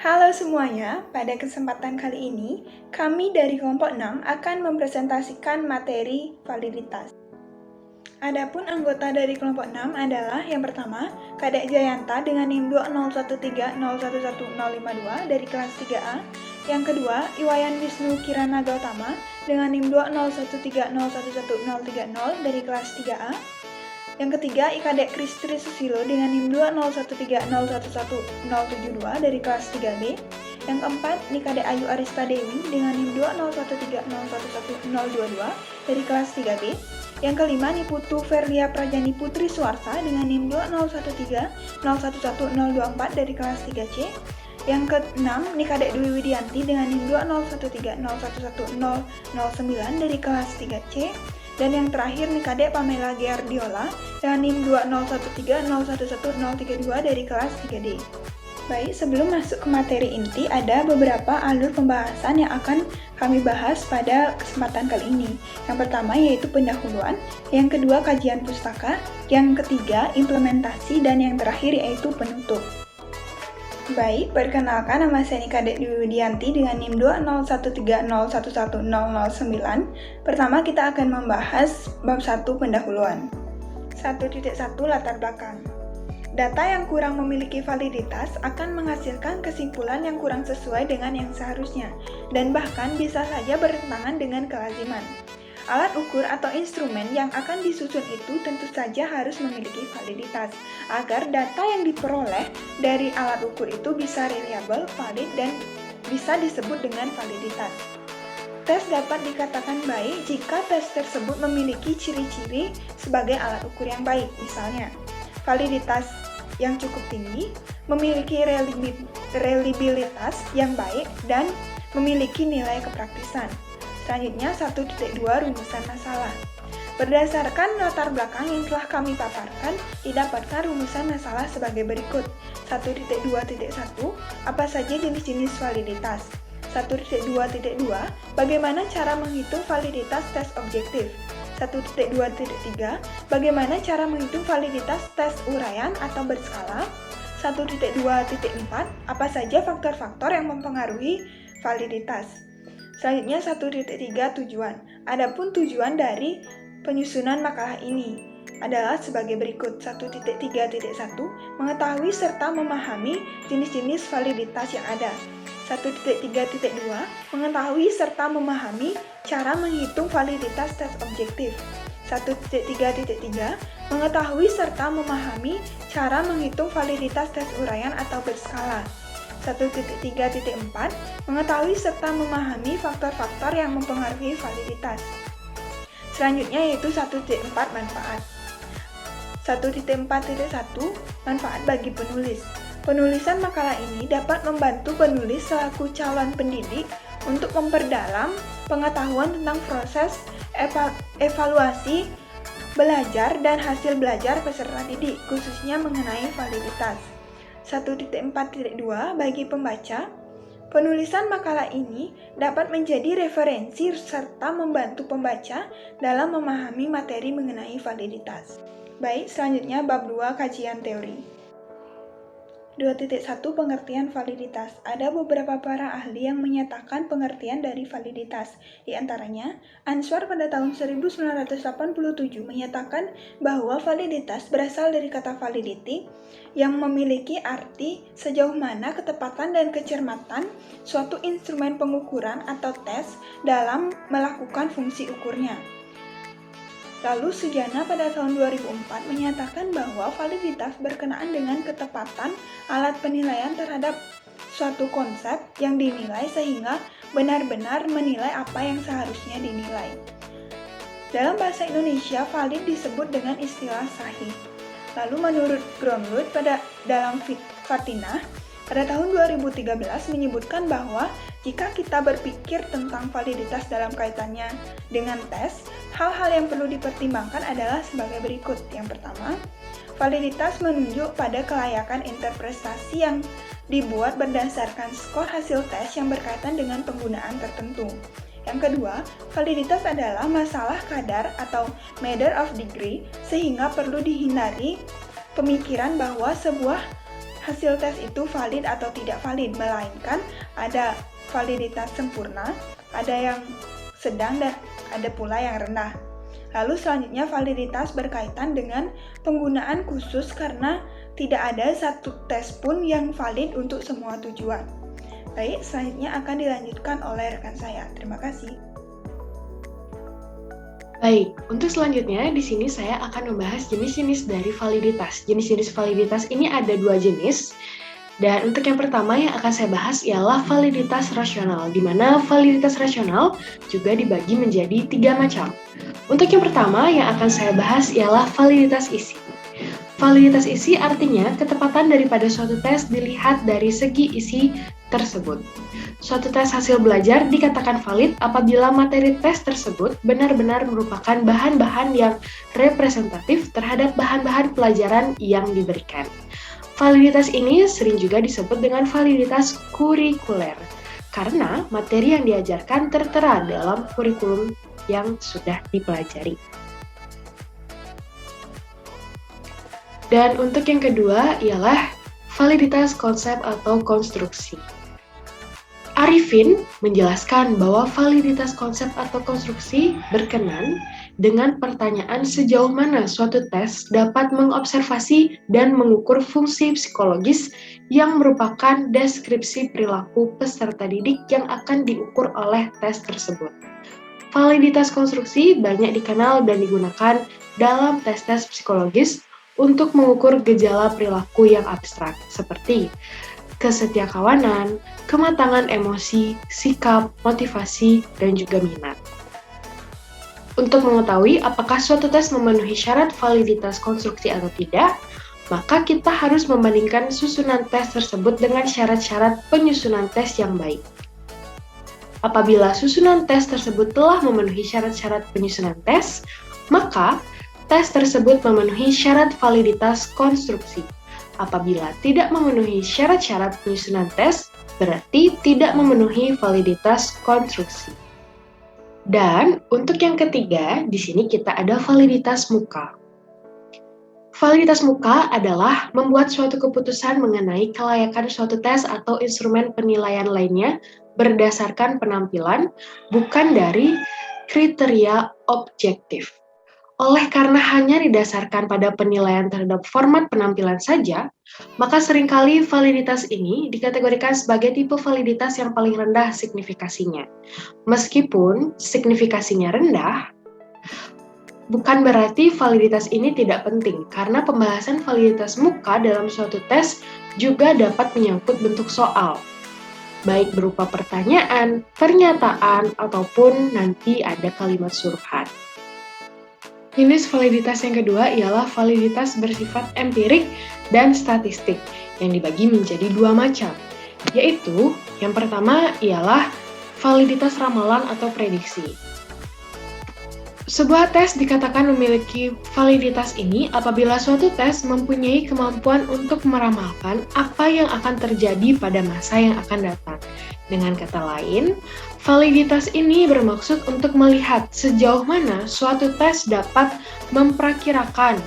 Halo semuanya, pada kesempatan kali ini, kami dari kelompok 6 akan mempresentasikan materi validitas. Adapun anggota dari kelompok 6 adalah yang pertama, Kadek Jayanta dengan NIM 20130111052 dari kelas 3A. Yang kedua, Iwayan Wisnu Kirana Gautama dengan NIM 20130111030 dari kelas 3A. Yang ketiga, Kadek Kristri Susilo dengan NIM 20130111072 dari kelas 3B. Yang keempat, Kadek Ayu Arista Dewi dengan NIM 20130111022 dari kelas 3B. Yang kelima, Putu Verlia Prajani Putri Suarsa dengan NIM 20130111024 dari kelas 3C. Yang keenam, Kadek Dwi Widianti dengan NIM 20130111009 dari kelas 3C. Dan yang terakhir, Kadek Pamela Geardiola dengan NIM 20130111032 dari kelas 3D. Baik, sebelum masuk ke materi inti, ada beberapa alur pembahasan yang akan kami bahas pada kesempatan kali ini. Yang pertama yaitu pendahuluan, yang kedua kajian pustaka, yang ketiga implementasi, dan yang terakhir yaitu penutup. Baik, perkenalkan nama saya Kadek Dwi Widianti dengan NIM 20130111009. Pertama kita akan membahas bab 1 pendahuluan. 1.1 Latar belakang. Data yang kurang memiliki validitas akan menghasilkan kesimpulan yang kurang sesuai dengan yang seharusnya, dan bahkan bisa saja bertentangan dengan kelaziman. Alat ukur atau instrumen yang akan disusun itu tentu saja harus memiliki validitas, agar data yang diperoleh dari alat ukur itu bisa reliable, valid, dan bisa disebut dengan validitas. Tes dapat dikatakan baik jika tes tersebut memiliki ciri-ciri sebagai alat ukur yang baik, misalnya validitas yang cukup tinggi, memiliki reliabilitas yang baik, dan memiliki nilai kepraktisan. Selanjutnya 1.2 Rumusan masalah. Berdasarkan latar belakang yang telah kami paparkan, didapatkan rumusan masalah sebagai berikut. 1.2.1 Apa saja jenis-jenis validitas? 1.2.2 Bagaimana cara menghitung validitas tes objektif? 1.2.3 Bagaimana cara menghitung validitas tes uraian atau berskala? 1.2.4 Apa saja faktor-faktor yang mempengaruhi validitas? Selanjutnya 1.3 Tujuan. Adapun tujuan dari penyusunan makalah ini adalah sebagai berikut. 1.3.1 Mengetahui serta memahami jenis-jenis validitas yang ada. 1.3.2 Mengetahui serta memahami cara menghitung validitas tes objektif. 1.3.3 Mengetahui serta memahami cara menghitung validitas tes uraian atau berskala. 1.3.4 Mengetahui serta memahami faktor-faktor yang mempengaruhi validitas. Selanjutnya yaitu 1.4 Manfaat. 1.4.1 Manfaat bagi penulis. Penulisan makalah ini dapat membantu penulis selaku calon pendidik untuk memperdalam pengetahuan tentang proses evaluasi belajar dan hasil belajar peserta didik, khususnya mengenai validitas. 1.4.2 Bagi pembaca. Penulisan makalah ini dapat menjadi referensi serta membantu pembaca dalam memahami materi mengenai validitas. Baik, selanjutnya bab 2 Kajian teori. 2.1 Pengertian validitas. Ada beberapa para ahli yang menyatakan pengertian dari validitas. Di antaranya, Answar pada tahun 1987 menyatakan bahwa validitas berasal dari kata validity yang memiliki arti sejauh mana ketepatan dan kecermatan suatu instrumen pengukuran atau tes dalam melakukan fungsi ukurnya. Lalu Sujana pada tahun 2004 menyatakan bahwa validitas berkenaan dengan ketepatan alat penilaian terhadap suatu konsep yang dinilai sehingga benar-benar menilai apa yang seharusnya dinilai. Dalam bahasa Indonesia, valid disebut dengan istilah sahih. Lalu menurut Groenwood dalam Fatinah pada tahun 2013 menyebutkan bahwa jika kita berpikir tentang validitas dalam kaitannya dengan tes, hal-hal yang perlu dipertimbangkan adalah sebagai berikut. Yang pertama, validitas menunjuk pada kelayakan interpretasi yang dibuat berdasarkan skor hasil tes yang berkaitan dengan penggunaan tertentu. Yang kedua, validitas adalah masalah kadar atau matter of degree, sehingga perlu dihindari pemikiran bahwa sebuah hasil tes itu valid atau tidak valid, melainkan ada validitas sempurna, ada yang sedang, dan ada pula yang rendah. Lalu selanjutnya validitas berkaitan dengan penggunaan khusus karena tidak ada satu tes pun yang valid untuk semua tujuan. Baik, selanjutnya akan dilanjutkan oleh rekan saya. Terima kasih. Baik, untuk selanjutnya di sini saya akan membahas jenis-jenis dari validitas. Jenis-jenis validitas ini ada 2 jenis. Dan untuk yang pertama yang akan saya bahas ialah validitas rasional, di mana validitas rasional juga dibagi menjadi 3 macam. Untuk yang pertama yang akan saya bahas ialah validitas isi. Validitas isi artinya ketepatan daripada suatu tes dilihat dari segi isi tersebut. Suatu tes hasil belajar dikatakan valid apabila materi tes tersebut benar-benar merupakan bahan-bahan yang representatif terhadap bahan-bahan pelajaran yang diberikan. Validitas ini sering juga disebut dengan validitas kurikuler, karena materi yang diajarkan tertera dalam kurikulum yang sudah dipelajari. Dan untuk yang kedua ialah validitas konsep atau konstruksi. Arifin menjelaskan bahwa validitas konsep atau konstruksi berkenan dengan pertanyaan sejauh mana suatu tes dapat mengobservasi dan mengukur fungsi psikologis yang merupakan deskripsi perilaku peserta didik yang akan diukur oleh tes tersebut. Validitas konstruksi banyak dikenal dan digunakan dalam tes-tes psikologis untuk mengukur gejala perilaku yang abstrak seperti kesetiakawanan, kematangan emosi, sikap, motivasi, dan juga minat. Untuk mengetahui apakah suatu tes memenuhi syarat validitas konstruksi atau tidak, maka kita harus membandingkan susunan tes tersebut dengan syarat-syarat penyusunan tes yang baik. Apabila susunan tes tersebut telah memenuhi syarat-syarat penyusunan tes, maka tes tersebut memenuhi syarat validitas konstruksi. Apabila tidak memenuhi syarat-syarat penyusunan tes, berarti tidak memenuhi validitas konstruksi. Dan untuk yang ketiga, di sini kita ada validitas muka. Validitas muka adalah membuat suatu keputusan mengenai kelayakan suatu tes atau instrumen penilaian lainnya berdasarkan penampilan, bukan dari kriteria objektif. Oleh karena hanya didasarkan pada penilaian terhadap format penampilan saja, maka seringkali validitas ini dikategorikan sebagai tipe validitas yang paling rendah signifikasinya. Meskipun signifikasinya rendah, bukan berarti validitas ini tidak penting, karena pembahasan validitas muka dalam suatu tes juga dapat menyangkut bentuk soal, baik berupa pertanyaan, pernyataan, ataupun nanti ada kalimat suruhan. Jenis validitas yang kedua ialah validitas bersifat empirik dan statistik yang dibagi menjadi 2 macam, yaitu yang pertama ialah validitas ramalan atau prediksi. Sebuah tes dikatakan memiliki validitas ini apabila suatu tes mempunyai kemampuan untuk meramalkan apa yang akan terjadi pada masa yang akan datang. Dengan kata lain, validitas ini bermaksud untuk melihat sejauh mana suatu tes dapat memperkirakan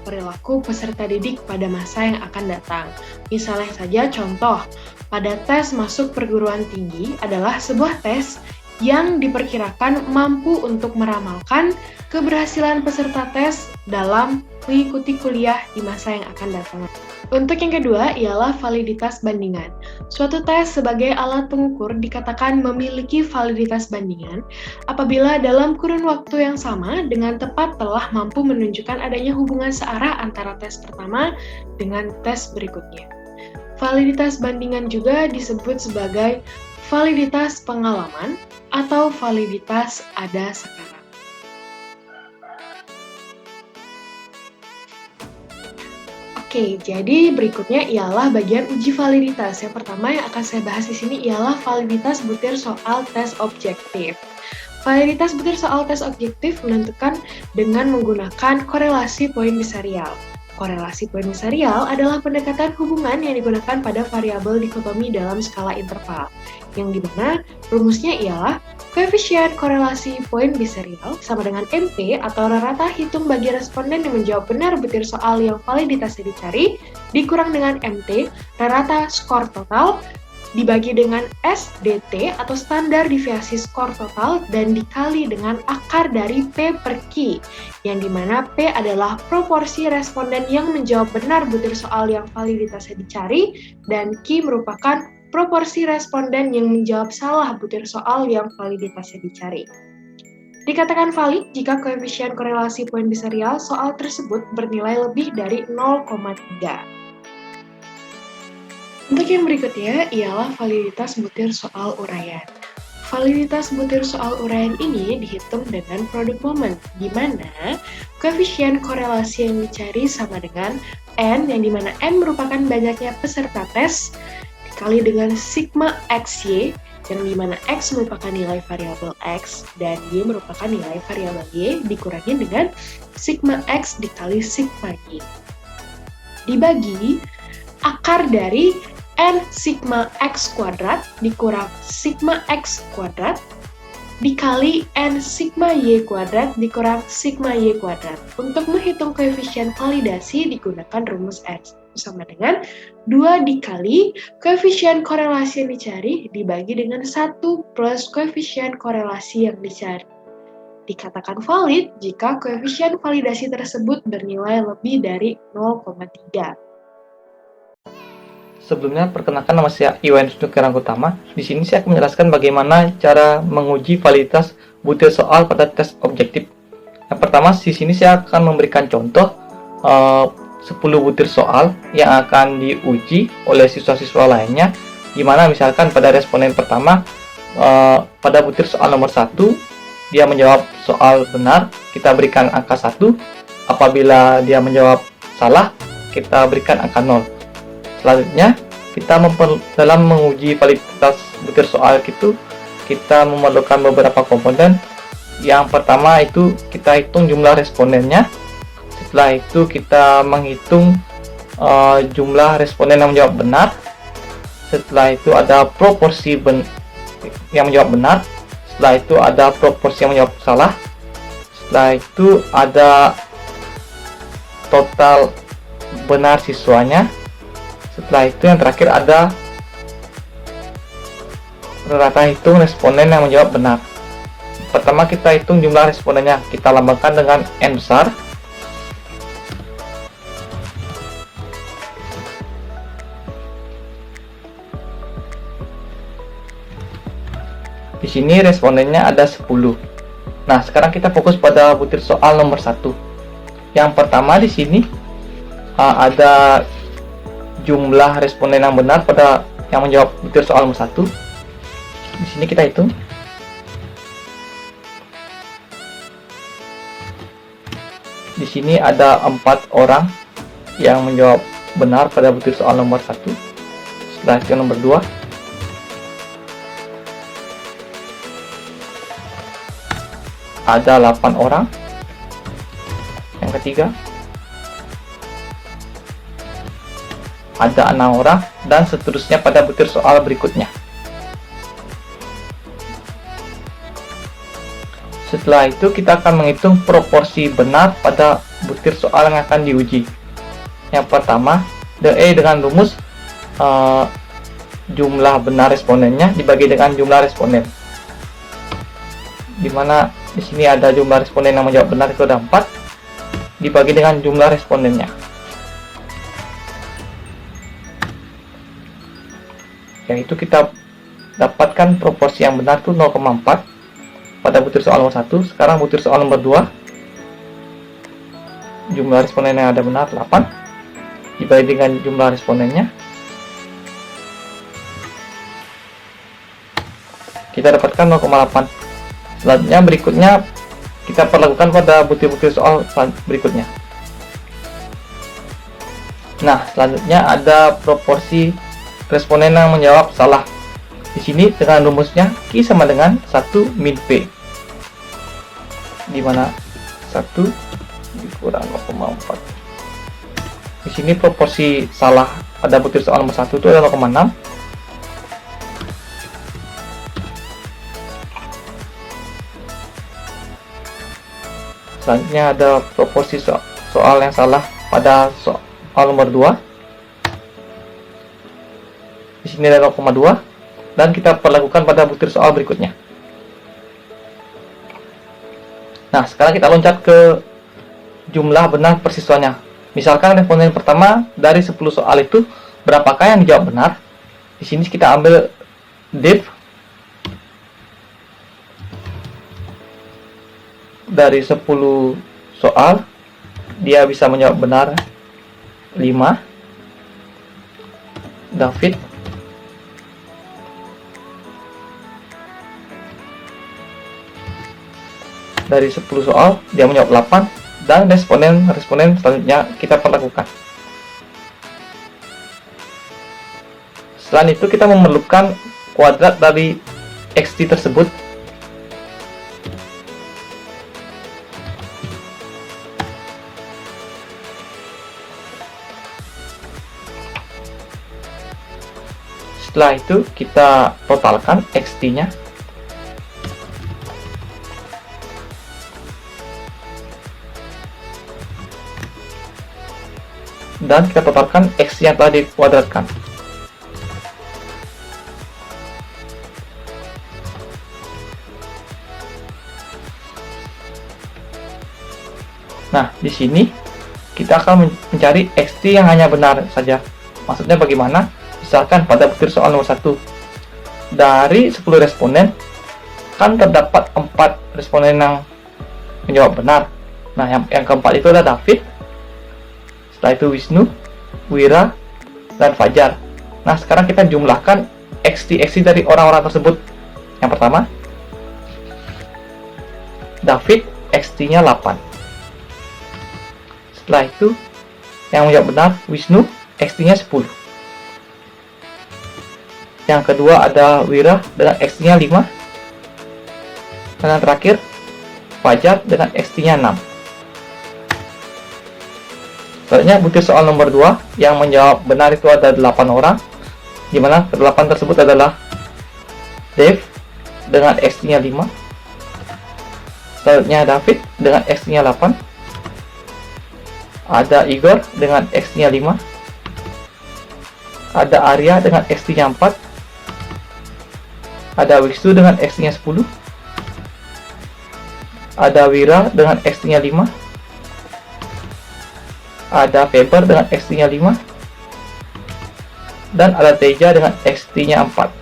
perilaku peserta didik pada masa yang akan datang. Misalnya saja contoh, pada tes masuk perguruan tinggi adalah sebuah tes yang diperkirakan mampu untuk meramalkan keberhasilan peserta tes dalam mengikuti kuliah di masa yang akan datang. Untuk yang kedua ialah validitas bandingan. Suatu tes sebagai alat pengukur dikatakan memiliki validitas bandingan apabila dalam kurun waktu yang sama dengan tepat telah mampu menunjukkan adanya hubungan searah antara tes pertama dengan tes berikutnya. Validitas bandingan juga disebut sebagai validitas pengalaman atau validitas ada sekarang. Oke, jadi berikutnya ialah bagian uji validitas. Yang pertama yang akan saya bahas di sini ialah validitas butir soal tes objektif. Validitas butir soal tes objektif menentukan dengan menggunakan korelasi poin bisarial. korelasi poin serial adalah pendekatan hubungan yang digunakan pada variabel dikotomi dalam skala interval, yang dimana rumusnya ialah koefisien korelasi poin biserial sama dengan MP atau rata hitung bagi responden yang menjawab benar butir soal yang validitasnya dicari, dikurang dengan MT, rata skor total, dibagi dengan SDT atau standar deviasi skor total dan dikali dengan akar dari P per Q, yang dimana P adalah proporsi responden yang menjawab benar butir soal yang validitasnya dicari dan Q merupakan proporsi responden yang menjawab salah butir soal yang validitasnya dicari. Dikatakan valid jika koefisien korelasi poin biserial soal tersebut bernilai lebih dari 0,3. Untuk yang berikutnya ialah validitas butir soal uraian. Validitas butir soal uraian ini dihitung dengan produk momen, di mana koefisien korelasi yang dicari sama dengan N, yang dimana N merupakan banyaknya peserta tes, dikali dengan sigma XY, yang dimana X merupakan nilai variabel X, dan Y merupakan nilai variabel Y, dikurangi dengan sigma X dikali sigma Y. Dibagi akar dari N sigma X kuadrat dikurang sigma X kuadrat dikali N sigma Y kuadrat dikurang sigma Y kuadrat. Untuk menghitung koefisien validasi digunakan rumus X sama dengan 2 dikali koefisien korelasi yang dicari dibagi dengan 1 plus koefisien korelasi yang dicari. Dikatakan valid jika koefisien validasi tersebut bernilai lebih dari 0,3. Sebelumnya, perkenalkan nama saya Iwan Kirangutama. Di sini saya akan menjelaskan bagaimana cara menguji validitas butir soal pada tes objektif. Yang pertama, di sini saya akan memberikan contoh 10 butir soal yang akan diuji oleh siswa-siswa lainnya. Di mana misalkan pada responden pertama, pada butir soal nomor 1, dia menjawab soal benar, kita berikan angka 1. Apabila dia menjawab salah, kita berikan angka 0. Selanjutnya, dalam menguji validitas butir soal itu, kita memerlukan beberapa komponen. Yang pertama itu kita hitung jumlah respondennya. Setelah itu kita menghitung jumlah responden yang menjawab benar. Setelah itu ada proporsi yang menjawab benar. Setelah itu ada proporsi yang menjawab salah. Setelah itu ada total benar siswanya. Setelah itu yang terakhir ada rata hitung responden yang menjawab benar. Pertama kita hitung jumlah respondennya, kita lambangkan dengan N besar. Di sini respondennya ada 10. Nah, sekarang kita fokus pada butir soal nomor 1. Yang pertama di sini ada jumlah responden yang benar pada yang menjawab butir soal nomor 1. Di sini kita hitung. Di sini ada 4 orang yang menjawab benar pada butir soal nomor 1. Setelah itu nomor 2. Ada 8 orang. Yang ketiga ada 6 orang, dan seterusnya pada butir soal berikutnya. Setelah itu kita akan menghitung proporsi benar pada butir soal yang akan diuji. Yang pertama, DE dengan rumus jumlah benar respondennya dibagi dengan jumlah responden. Dimana di sini ada jumlah responden yang menjawab benar itu ada 4 dibagi dengan jumlah respondennya. Yaitu kita dapatkan proporsi yang benar itu 0,4 pada butir soal nomor 1. Sekarang butir soal nomor 2, jumlah responden yang ada benar 8 dibagi dengan jumlah respondennya, kita dapatkan 0,8. Selanjutnya berikutnya kita perlakukan pada butir-butir soal berikutnya. Nah, selanjutnya ada proporsi responden yang menjawab salah. Di sini dengan rumusnya Q sama dengan 1 min P, di mana 1 dikurang 0,4. Di sini proporsi salah pada butir soal nomor 1 itu adalah 0,6. Selanjutnya ada proporsi soal yang salah pada soal nomor 2. Di sini ada 0,2 dan kita perlakukan pada butir soal berikutnya. Nah, sekarang kita loncat ke jumlah benar persiswaannya. Misalkan responden pertama dari 10 soal itu berapakah yang dijawab benar? Di sini kita ambil div dari 10 soal, dia bisa menjawab benar 5. David dari 10 soal dia menjawab 8, dan responden selanjutnya kita perlakukan. Selain itu kita memerlukan kuadrat dari XT tersebut. Setelah itu kita totalkan XT-nya. Dan kita totalkan X yang telah dikuadratkan. Nah, di sini kita akan mencari XT yang hanya benar saja. Maksudnya bagaimana? Misalkan pada butir soal nomor 1, dari 10 responden kan terdapat 4 responden yang menjawab benar. Nah, yang keempat itu adalah David, setelah itu Wisnu, Wira, dan Fajar. Nah, sekarang kita jumlahkan XT dari orang-orang tersebut. Yang pertama, David, XT-nya 8. Setelah itu, yang menjawab benar Wisnu, XT-nya 10. Yang kedua ada Wira dengan XT-nya 5. Dan yang terakhir, Fajar dengan XT-nya 6. Selanjutnya butir soal nomor 2 yang menjawab benar itu ada 8 orang, di mana ke-8 tersebut adalah Dave dengan XT-nya 5. Selanjutnya David dengan XT-nya 8. Ada Igor dengan XT-nya 5. Ada Arya dengan XT-nya 4. Ada Wisnu dengan XT-nya 10. Ada Wira dengan XT-nya 5. Ada Faber dengan XT-nya 5. Dan ada Teja dengan XT-nya 4.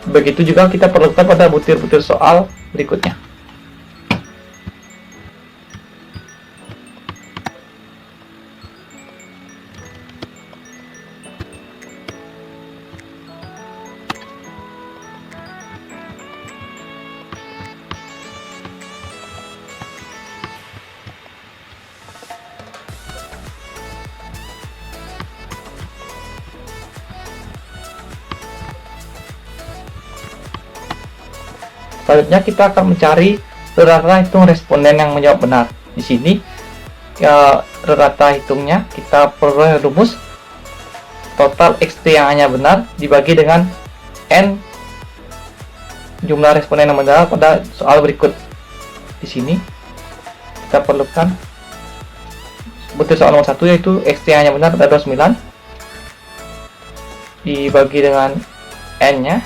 Begitu juga kita perlukan pada butir-butir soal berikutnya. Selanjutnya kita akan mencari rata hitung responden yang menjawab benar. Di sini rata hitungnya kita peroleh rumus total XT yang hanya benar dibagi dengan N jumlah responden yang benar pada soal berikut. Di sini kita perlukan butir soal nomor 1 yaitu XT yang hanya benar pada 29 dibagi dengan N nya,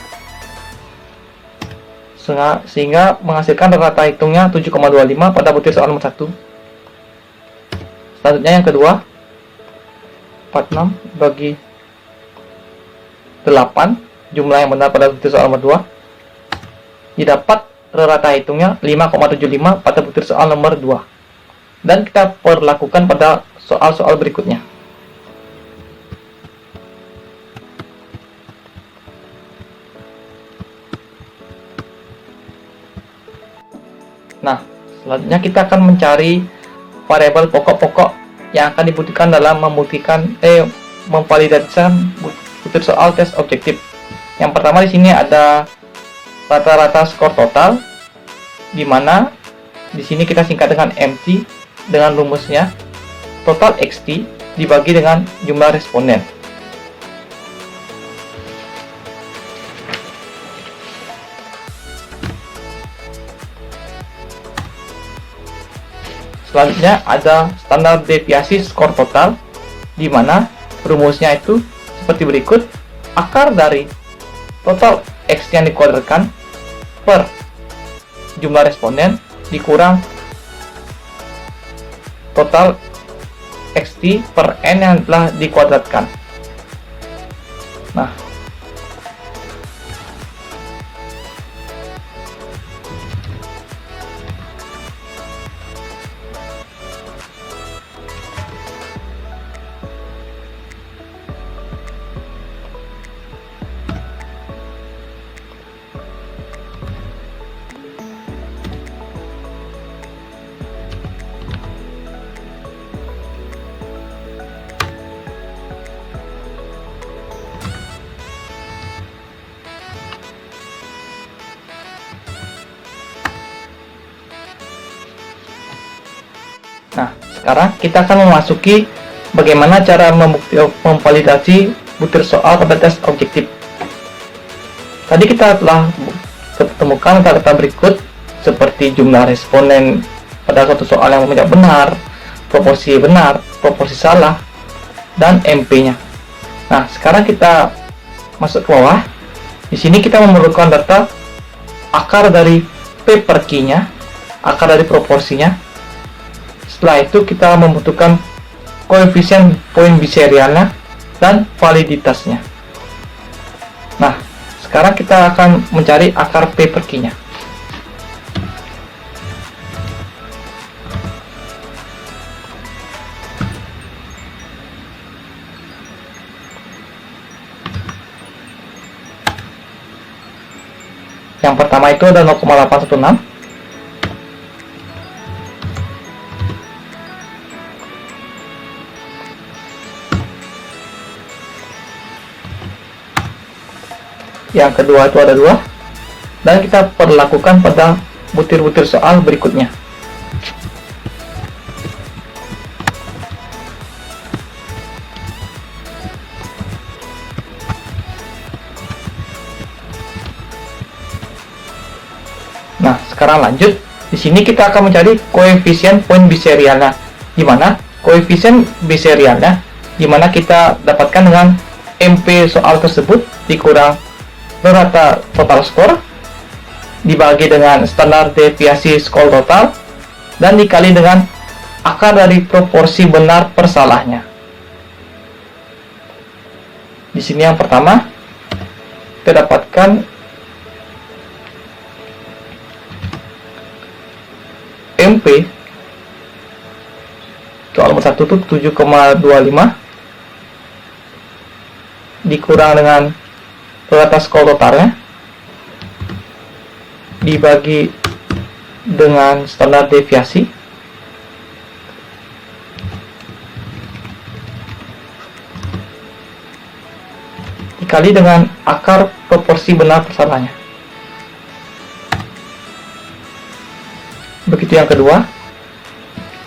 sehingga menghasilkan rata hitungnya 7,25 pada butir soal nomor 1. Selanjutnya yang kedua, 46 bagi 8 jumlah yang benar pada butir soal nomor 2, didapat rata hitungnya 5,75 pada butir soal nomor 2. Dan kita perlakukan pada soal-soal berikutnya. Nah, selanjutnya kita akan mencari variabel pokok-pokok yang akan dibutuhkan dalam memvalidasikan butir soal tes objektif. Yang pertama di sini ada rata-rata skor total, di mana di sini kita singkat dengan MT dengan rumusnya total XT dibagi dengan jumlah responden. Selanjutnya ada standar deviasi skor total, di mana rumusnya itu seperti berikut: akar dari total X yang dikuadratkan per jumlah responden dikurang total XT per N yang telah dikuadratkan. Nah, sekarang kita akan memasuki bagaimana cara memvalidasi butir soal pada tes objektif. Tadi kita telah ketemukan data-data berikut seperti jumlah responden pada suatu soal yang tidak benar, proporsi salah, dan MP-nya. Nah, sekarang kita masuk ke bawah. Di sini kita memerlukan data akar dari P per Q-nya, akar dari proporsinya. Setelah itu kita membutuhkan koefisien poin biserialnya dan validitasnya. Nah, sekarang kita akan mencari akar P per Q-nya. Yang pertama itu ada 0,816. Yang kedua itu ada 2. Dan kita perlakukan pada butir-butir soal berikutnya. Nah, sekarang lanjut. Di sini kita akan mencari koefisien poin biserialnya. Di mana koefisien biserialnya, di mana kita dapatkan dengan MP soal tersebut dikurang rata total skor dibagi dengan standar deviasi skor total dan dikali dengan akar dari proporsi benar per salahnya. Di sini yang pertama kita dapatkan MP soal nomor 1 itu 7,25 dikurang dengan rata skor totalnya dibagi dengan standar deviasi dikali dengan akar proporsi benar persalahnya. Begitu yang kedua,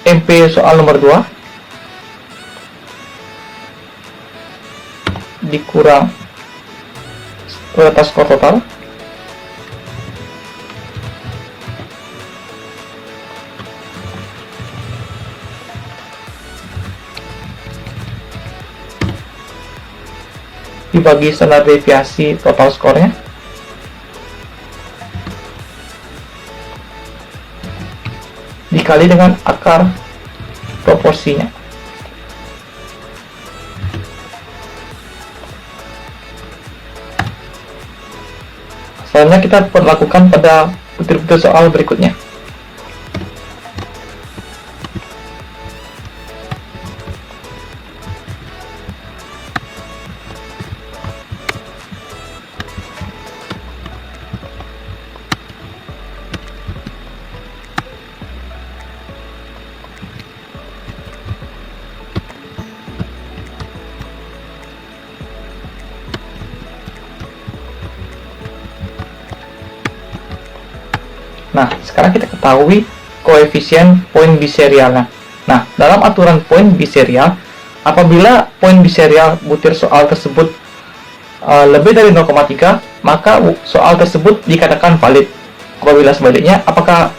MP soal nomor 2 dikurang rata skor total dibagi standar deviasi total skornya dikali dengan akar proporsinya. Selanjutnya kita perlakukan pada butir-butir soal berikutnya. Nah, sekarang kita ketahui koefisien poin biserialnya. Nah, dalam aturan poin biserial, Apabila poin biserial butir soal tersebut lebih dari 0,3, maka soal tersebut dikatakan valid. Apabila sebaliknya, apakah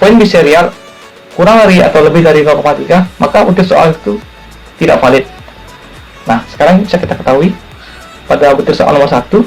poin biserial kurang dari atau lebih dari 0,3, maka butir soal itu tidak valid. Nah, sekarang bisa kita ketahui pada butir soal nomor 1,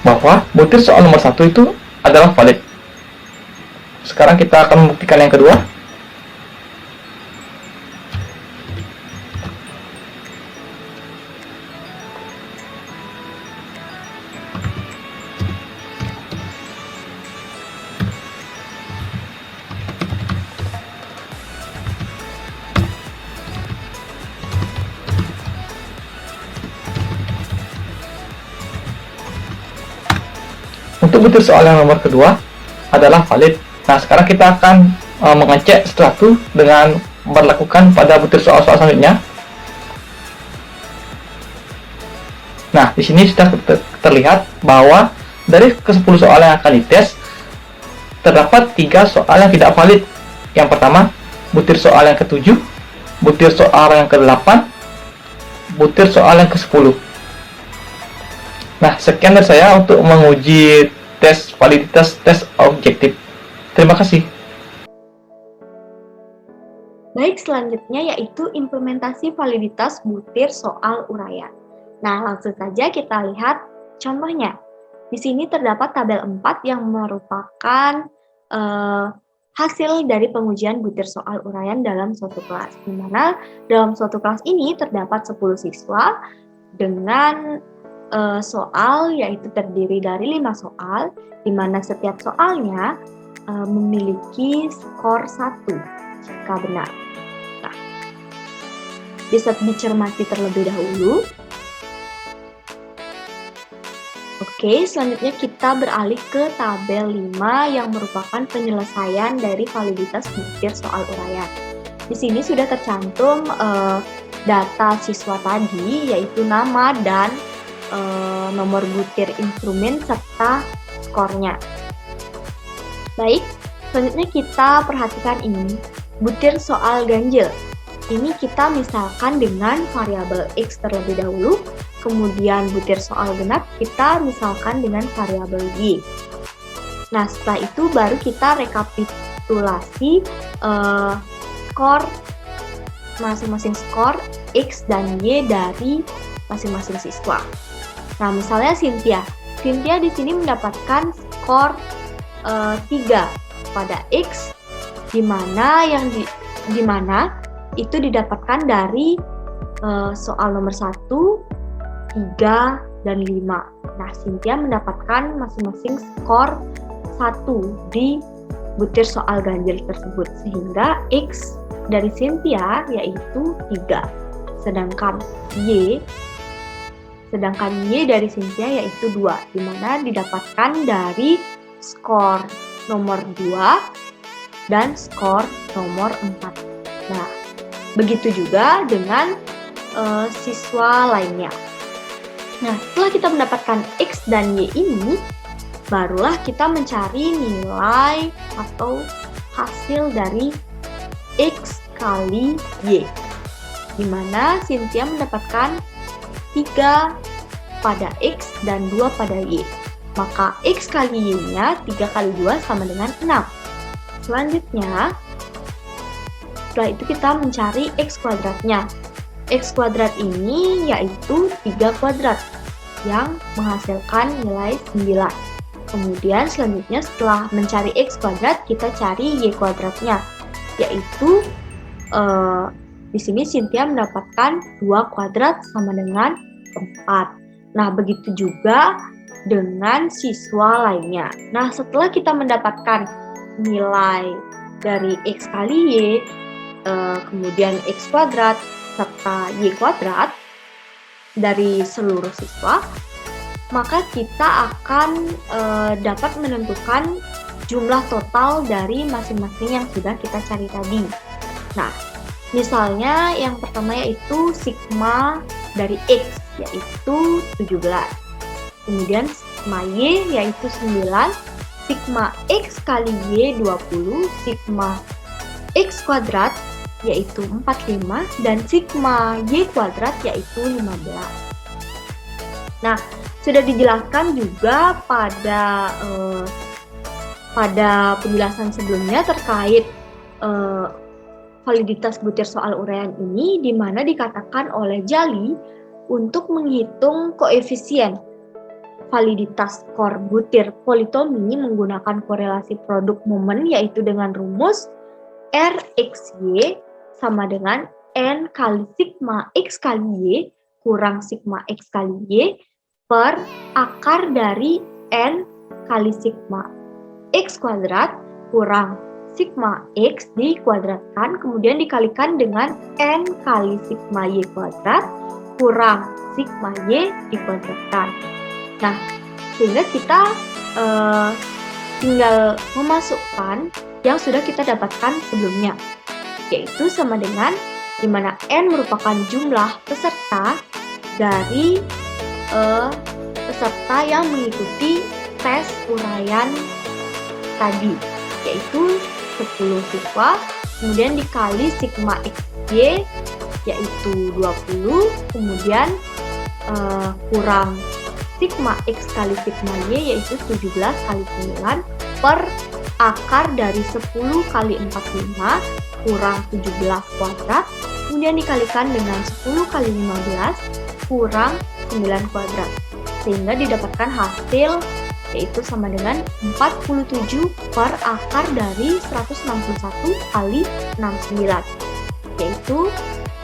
bahwa butir soal nomor 1 itu adalah valid. Sekarang kita akan membuktikan yang kedua. Untuk butir soal yang nomor kedua adalah valid. Nah, sekarang kita akan mengecek setelah itu dengan berlakukan pada butir soal-soal selanjutnya. Nah, di sini sudah terlihat bahwa dari ke-10 soal yang akan dites, terdapat 3 soal yang tidak valid. Yang pertama, butir soal yang ke-7, butir soal yang ke-8, butir soal yang ke-10. Nah, sekian dari saya untuk menguji tes validitas tes objektif. Terima kasih. Baik, selanjutnya yaitu implementasi validitas butir soal uraian. Nah, langsung saja kita lihat contohnya. Di sini terdapat tabel 4 yang merupakan hasil dari pengujian butir soal uraian dalam suatu kelas. Di mana dalam suatu kelas ini terdapat 10 siswa dengan soal, yaitu terdiri dari 5 soal, di mana setiap soalnya memiliki skor 1 jika benar. Nah, bisa dicermati terlebih dahulu. Oke, selanjutnya kita beralih ke tabel 5 yang merupakan penyelesaian dari validitas butir soal uraian. Di sini sudah tercantum data siswa tadi, yaitu nama dan nomor butir instrumen serta skornya. Baik, selanjutnya kita perhatikan ini, butir soal ganjil. Ini kita misalkan dengan variabel X terlebih dahulu, kemudian butir soal genap kita misalkan dengan variabel Y. Nah, setelah itu baru kita rekapitulasi skor masing-masing skor X dan Y dari masing-masing siswa. Nah, misalnya Cynthia di sini mendapatkan skor 3 pada X, di mana itu didapatkan dari soal nomor 1, 3, dan 5. Nah, Cynthia mendapatkan masing-masing skor 1 di butir soal ganjil tersebut, sehingga X dari Cynthia yaitu 3, sedangkan Y dari Cynthia yaitu 2, di mana didapatkan dari skor nomor 2 dan skor nomor 4. Nah, begitu juga dengan siswa lainnya. Nah, setelah kita mendapatkan X dan Y ini, barulah kita mencari nilai atau hasil dari X kali Y, di mana Cynthia mendapatkan 3 pada X dan 2 pada Y. Maka X kali Y-nya 3 kali 2 sama dengan 6. Selanjutnya, setelah itu kita mencari X kuadratnya. X kuadrat ini yaitu 3 kuadrat yang menghasilkan nilai 9. Kemudian selanjutnya setelah mencari X kuadrat, kita cari Y kuadratnya, yaitu di sini Cynthia mendapatkan 2 kuadrat sama dengan 4. Nah, begitu juga dengan siswa lainnya. Nah, setelah kita mendapatkan nilai dari X kali Y, kemudian X kuadrat, serta Y kuadrat dari seluruh siswa, maka kita akan dapat menentukan jumlah total dari masing-masing yang sudah kita cari tadi. Nah, misalnya yang pertama yaitu sigma dari X, yaitu 17. Kemudian sigma Y yaitu 9, sigma X kali Y 20, sigma X kuadrat yaitu 45, dan sigma Y kuadrat yaitu 15. Nah, sudah dijelaskan juga pada penjelasan sebelumnya terkait validitas butir soal uraian ini, di mana dikatakan oleh Jali untuk menghitung koefisien validitas skor butir politomi menggunakan korelasi produk momen, yaitu dengan rumus RXY sama dengan N kali sigma X kali Y kurang sigma X kali Y per akar dari N kali sigma X kuadrat kurang sigma X dikuadratkan, kemudian dikalikan dengan N kali sigma Y kuadrat kurang sigma Y dikuadratkan. Nah, sehingga kita tinggal memasukkan yang sudah kita dapatkan sebelumnya, yaitu sama dengan di mana N merupakan jumlah peserta dari peserta yang mengikuti tes uraian tadi, yaitu 10 siswa, kemudian dikali sigma XY yaitu 20, kemudian kurang sigma X kali sigma Y yaitu 17 kali 9 per akar dari 10 kali 45 kurang 17 kuadrat, kemudian dikalikan dengan 10 kali 15 kurang 9 kuadrat, sehingga didapatkan hasil yaitu sama dengan 47 per akar dari 161 kali 69, yaitu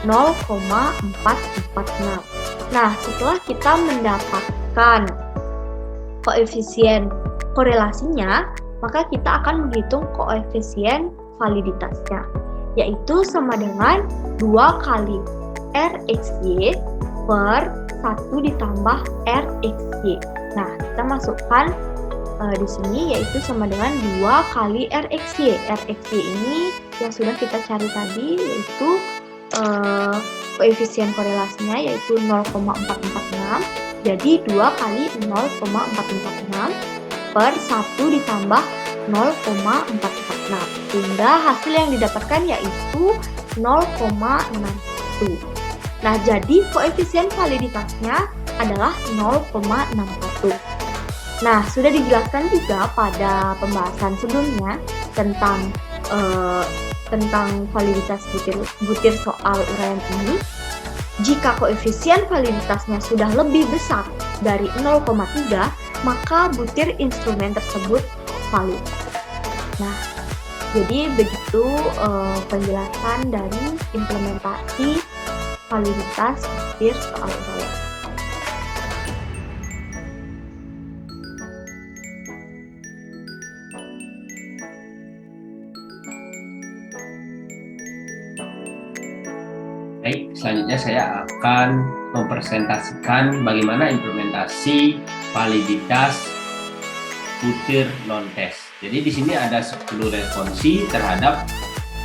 0,446. Nah, setelah kita mendapatkan koefisien korelasinya, maka kita akan menghitung koefisien validitasnya, yaitu sama dengan 2 kali RXY per 1 ditambah RXY. Nah, kita masukkan di sini yaitu sama dengan 2 kali RXY. RXY ini yang sudah kita cari tadi, yaitu koefisien korelasinya yaitu 0,446. Jadi 2 kali 0,446 per 1 ditambah 0,446. Sehingga hasil yang didapatkan yaitu 0,61. Nah, jadi koefisien validitasnya adalah 0,61. Nah, sudah dijelaskan juga pada pembahasan sebelumnya tentang validitas butir soal uraian ini. Jika koefisien validitasnya sudah lebih besar dari 0,3, maka butir instrumen tersebut valid. Nah, jadi begitu penjelasan dari implementasi validitas butir soal uraian. Baik, selanjutnya saya akan mempresentasikan bagaimana implementasi validitas butir non-tes. Jadi di sini ada 10 responsi terhadap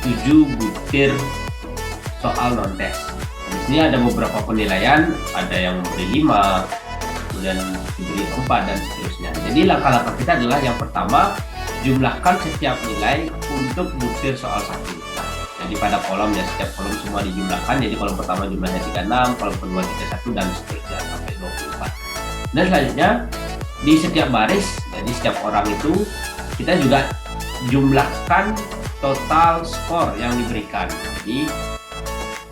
7 butir soal non-tes. Di sini ada beberapa penilaian, ada yang memberi 5, kemudian diberi 4 dan seterusnya. Jadi langkah-langkah kita adalah yang pertama, jumlahkan setiap nilai untuk butir soal 1. Jadi pada kolomnya, setiap kolom semua dijumlahkan. Jadi kolom pertama jumlahnya 36, kolom kedua 31 dan seterusnya sampai 24. Dan selanjutnya di setiap baris, jadi setiap orang itu kita juga jumlahkan total skor yang diberikan. Jadi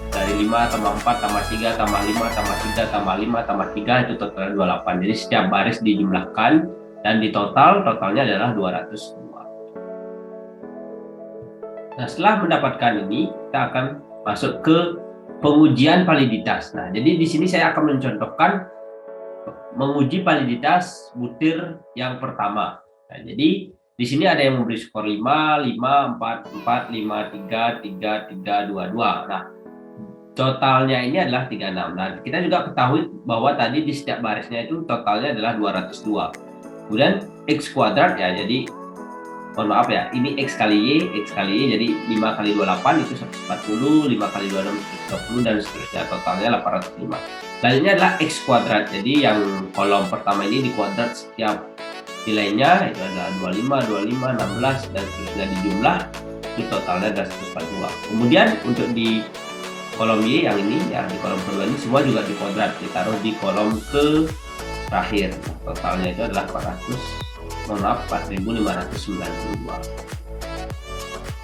dari 5 tambah 4 tambah 3 tambah 5 tambah 3 tambah 5 tambah 3 itu total 28. Jadi setiap baris dijumlahkan dan di totalnya adalah 202. Nah, setelah mendapatkan ini, kita akan masuk ke pengujian validitas. Nah, jadi di sini saya akan mencontohkan menguji validitas butir yang pertama. Nah, jadi di sini ada yang memberi skor 5, 5, 4, 4, 5, 3, 3, 3, 2, 2. Nah, totalnya ini adalah 36. Nah, kita juga ketahui bahwa tadi di setiap barisnya itu totalnya adalah 202. Kemudian X kuadrat ya, jadi mohon maaf ya, ini X kali Y, jadi 5 kali 28 itu 140, 5 kali 26 130, dan seterusnya, totalnya 805. Selanjutnya adalah X kuadrat, jadi yang kolom pertama ini di kuadrat setiap nilainya, itu adalah 25, 25, 16, dan seterusnya dijumlah, itu totalnya adalah 142. Kemudian untuk di kolom Y yang ini, ya di kolom kedua ini semua juga di kuadrat, ditaruh di kolom ke terakhir. Totalnya itu adalah 4.592.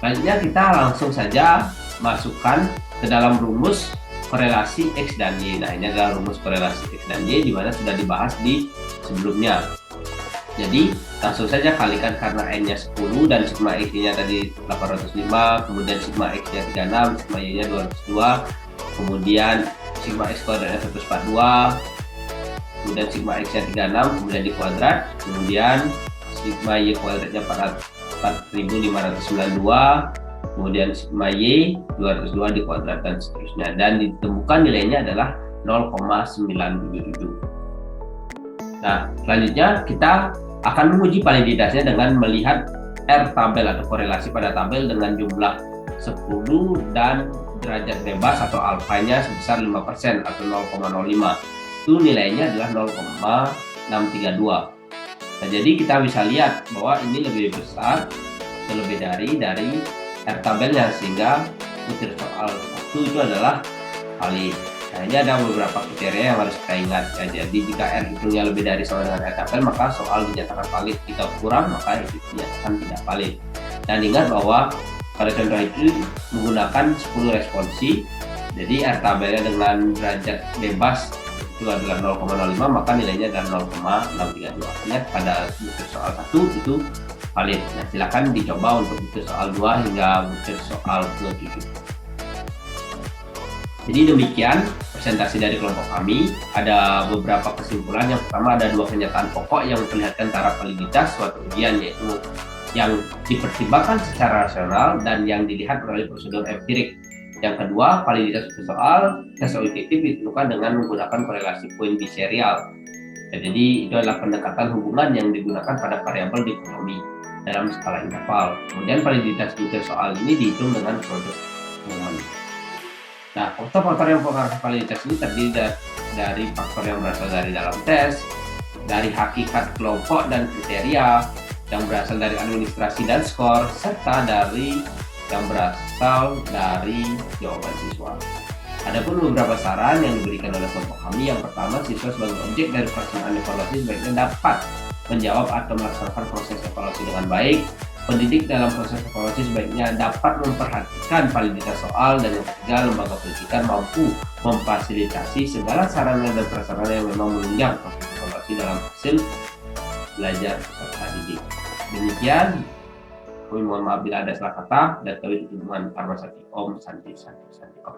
Selanjutnya kita langsung saja masukkan ke dalam rumus korelasi X dan Y. Nah, ini adalah rumus korelasi X dan Y di mana sudah dibahas di sebelumnya. Jadi langsung saja kalikan, karena N-nya 10 dan sigma X-nya tadi 805, kemudian sigma X-nya 36, sigma Y-nya 202, kemudian sigma X kuadratnya 142, kemudian sigma X-nya 36, kemudian di kuadrat, kemudian sigma Y kuadratnya 4.592, kemudian sigma Y 202 di kuadrat, dan seterusnya, dan ditemukan nilainya adalah 0,977. Nah, selanjutnya kita akan menguji validitasnya dengan melihat R tabel atau korelasi pada tabel dengan jumlah 10 dan derajat bebas atau alfanya sebesar 5% atau 0,05. Itu nilainya adalah 0,632. Nah, jadi kita bisa lihat bahwa ini lebih besar atau lebih dari R tabelnya, sehingga butir soal 1 itu adalah valid. Nah, ini ada beberapa kriteria yang harus kita ingat ya. Jadi jika R hitungnya lebih dari sama dengan R tabel, maka soal dinyatakan valid. Jika kurang, maka itu dinyatakan tidak valid. Dan ingat bahwa pada contoh itu menggunakan 10 responsi. Jadi R tabelnya dengan derajat bebas itu adalah 0,05, maka nilainya adalah 0,632. Artinya pada butir soal 1 itu valid. Nah, silakan dicoba untuk butir soal 2 hingga butir soal ke-7. Jadi demikian presentasi dari kelompok kami. Ada beberapa kesimpulan. Yang pertama, ada 2 kenyataan pokok yang memperlihatkan taraf validitas suatu ujian, yaitu yang dipertimbangkan secara rasional dan yang dilihat melalui prosedur empirik. Yang kedua, validitas soal tes objektif ditentukan dengan menggunakan korelasi poin biserial. Jadi itu adalah pendekatan hubungan yang digunakan pada variabel dikotomi dalam skala interval. Kemudian validitas butir soal ini dihitung dengan produk momen. Nah, faktor-faktor yang mempengaruhi validitas ini terdiri dari faktor yang berasal dari dalam tes, dari hakikat kelompok dan kriteria, yang berasal dari administrasi dan skor, serta dari yang berasal dari jawaban siswa. Ada pun beberapa saran yang diberikan oleh kelompok kami. Yang pertama, siswa sebagai objek dari pelaksanaan evaluasi sebaiknya dapat menjawab atau melaksanakan proses evaluasi dengan baik. Pendidik dalam proses evaluasi sebaiknya dapat memperhatikan validitas soal, dan yang ketiga, lembaga pendidikan mampu memfasilitasi segala sarana dan prasarana yang memang menunjang proses evaluasi dalam hasil belajar peserta didik. Demikian, kami mohon maaf bila ada salah kata, dan kami tutup dengan Farmasati Om Santi Santi Santi Om.